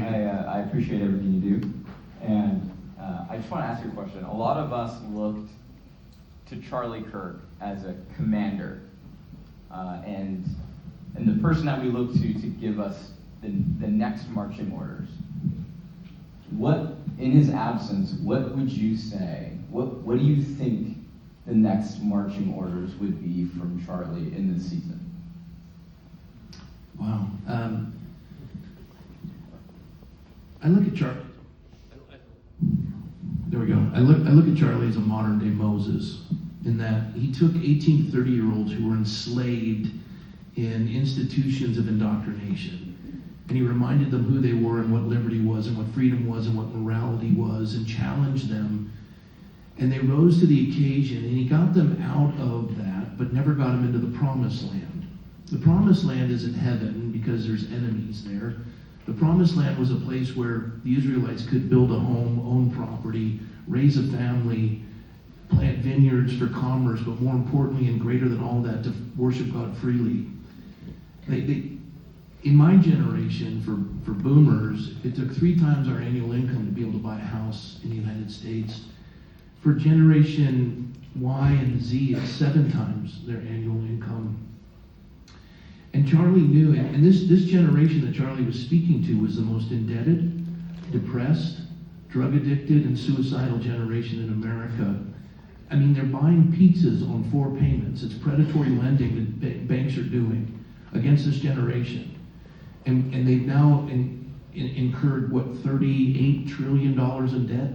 I appreciate everything you do, and I just want to ask you a question. A lot of us looked to Charlie Kirk as a commander, and the person that we look to give us the next marching orders. What, in his absence, what would you say? What do you think the next marching orders would be from Charlie in this season? Wow. I look at Charlie. There we go. I look at Charlie as a modern day Moses, in that he took 18 to 30-year-olds who were enslaved in institutions of indoctrination, and he reminded them who they were and what liberty was and what freedom was and what morality was, and challenged them. And they rose to the occasion, and he got them out of that, but never got them into the promised land. The promised land isn't heaven because there's enemies there. The promised land was a place where the Israelites could build a home, own property, raise a family, plant vineyards for commerce, but more importantly and greater than all that, to worship God freely. In my generation, for boomers, it took 3 times our annual income to be able to buy a house in the United States. For generation Y and Z, it's 7 times their annual income. And Charlie knew, and this generation that Charlie was speaking to was the most indebted, depressed, drug addicted, and suicidal generation in America. I mean, they're buying pizzas on 4 payments. It's predatory lending that banks are doing against this generation. And they've now incurred, what, $38 trillion in debt?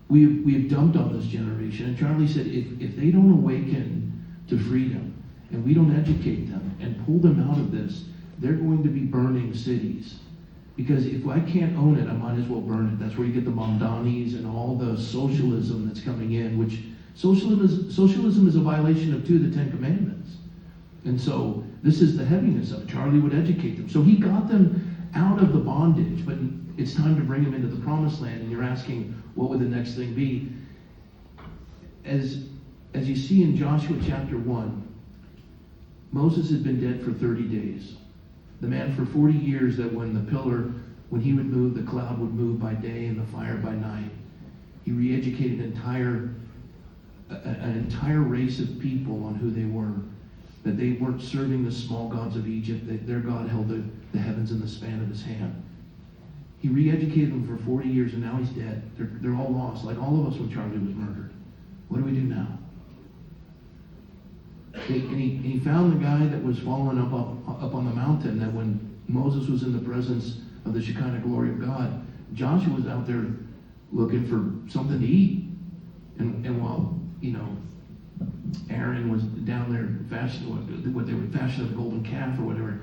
We have dumped on this generation. And Charlie said, if they don't awaken to freedom, and we don't educate them and pull them out of this, they're going to be burning cities. Because if I can't own it, I might as well burn it. That's where you get the Mamdanis and all the socialism that's coming in, which socialism is a violation of 2 of the 10 commandments. And so this is the heaviness of it. Charlie would educate them. So he got them out of the bondage, but it's time to bring them into the promised land. And you're asking, what would the next thing be? As you see in Joshua chapter 1, Moses had been dead for 30 days. The man for 40 years that when the pillar, when he would move, the cloud would move by day and the fire by night. He re-educated an entire race of people on who they were. That they weren't serving the small gods of Egypt, that their God held the heavens in the span of his hand. He re-educated them for 40 years, and now he's dead. They're all lost, like all of us when Charlie was murdered. What do we do now? And he found the guy that was fallen up on the mountain, that when Moses was in the presence of the Shekinah glory of God, Joshua was out there looking for something to eat. And while, Aaron was down there fashioning what they would fashion a golden calf or whatever,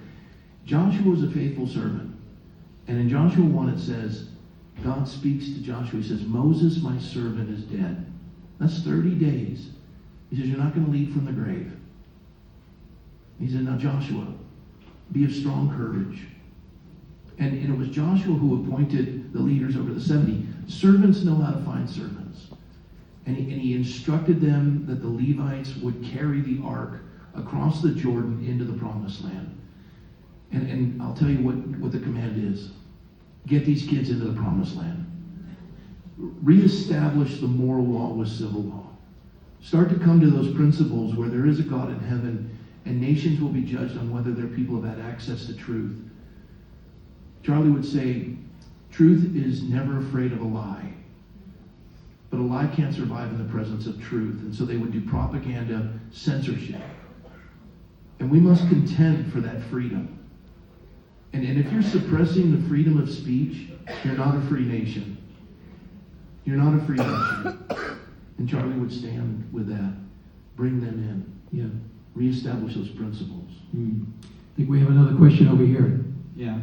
Joshua was a faithful servant. And in Joshua 1 it says, God speaks to Joshua. He says, Moses, my servant, is dead. That's 30 days. He says, you're not going to lead from the grave. He said, now Joshua, be of strong courage. And it was Joshua who appointed the leaders over the 70. Servants know how to find servants. And he instructed them that the Levites would carry the ark across the Jordan into the promised land. And I'll tell you what the command is. Get these kids into the promised land. Reestablish the moral law with civil law. Start to come to those principles where there is a God in heaven, and nations will be judged on whether their people have had access to truth. Charlie would say, truth is never afraid of a lie. But a lie can't survive in the presence of truth. And so they would do propaganda, censorship. And we must contend for that freedom. And if you're suppressing the freedom of speech, you're not a free nation. You're not a free nation. And Charlie would stand with that. Bring them in. Yeah. Reestablish those principles. I think we have another question over here. Yeah.